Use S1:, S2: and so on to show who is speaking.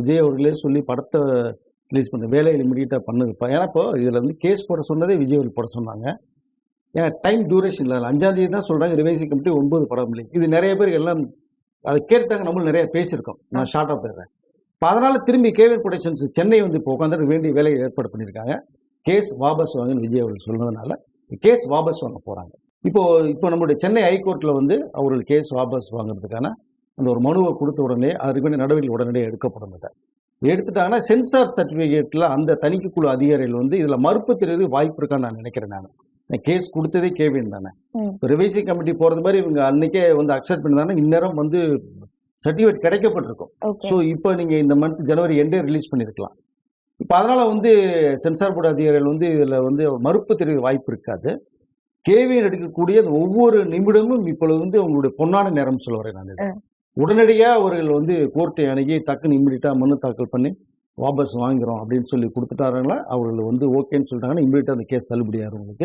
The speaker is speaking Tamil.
S1: விஜய் அவர்களே சொல்லி படத்தை ரிலீஸ் பண்ண வேலையில் இமீடியட்டாக பண்ணுது. ஏன்னா இப்போ இதில் வந்து கேஸ் போட சொன்னதே விஜய் அவர்கள் போட சொன்னாங்க. ஏன்னா டைம் டியூரேஷன் இல்லை, 5ஆம் தேதி தான் சொல்கிறாங்க ரிவைசிங் கமிட்டி 9 படம் ரிலீஸ். இது நிறைய பேருக்கு எல்லாம் அதை கேட்டாங்க, நம்மளும் நிறைய பேசியிருக்கோம். நான் ஷார்ட்டாக போயிடுறேன். இப்போ அதனால் திரும்பி கேவிஎன் ப்ரொடக்ஷன்ஸ் சென்னை வந்து இப்போ உட்காந்துட்டு வேண்டிய வேலையை ஏற்பாடு பண்ணியிருக்காங்க. கேஸ் வாபஸ் வாங்கன்னு விஜய் அவர்கள் சொன்னதுனால கேஸ் வாபஸ் வாங்க போகிறாங்க. இப்போ நம்மளுடைய சென்னை ஹைகோர்ட்டில் வந்து அவர்கள் கேஸ் வாபஸ் வாங்குறதுக்கான அந்த ஒரு மனுவை கொடுத்த உடனே அதுக்கு வேண்டிய நடவடிக்கை உடனடியாக எடுக்கப்படுறது. எடுத்துட்டாங்கன்னா சென்சார் சர்டிஃபிகேட்டில் அந்த தணிக்கைக்குழு அதிகாரிகள் வந்து இதில் மறுப்பு தெரிவித்து வாய்ப்பு இருக்கான்னு நான் நினைக்கிறேன். நான் கேஸ் கொடுத்ததே கேவிஎன் தானே. இப்போ ரிவைசிங் கமிட்டி போகிறது மாதிரி இவங்க அன்னைக்கே வந்து அக்செப்ட் பண்ணிதானே இந்நேரம் வந்து சர்டிஃபிகேட் கிடைக்கப்பட்டிருக்கும். ஸோ இப்போ நீங்கள் இந்த மந்த் ஜனவரி எண்டே ரிலீஸ் பண்ணியிருக்கலாம். இப்போ அதனால் வந்து சென்சார் போர்டு அதிகாரிகள் வந்து இதில் வந்து மறுப்பு தெரிவிக்க வாய்ப்பு இருக்காது. கேவிஎன் எடுக்கக்கூடிய ஒவ்வொரு நிமிடமும் இப்பொழுது வந்து அவங்களுடைய பொன்னான நேரம் சொல்ல வரேன். நான் உடனடியாக அவர்கள் வந்து கோர்ட்டை அணுகி டக்குன்னு இம்மிடியட்டாக மனு தாக்கல் பண்ணி வாபஸ் வாங்குகிறோம் அப்படின்னு சொல்லி கொடுத்துட்டாருங்களா, அவர்கள் வந்து ஓகேன்னு சொல்லிட்டாங்கன்னா இம்மிடியட்டாக அந்த கேஸ் தள்ளுபடியாகும்.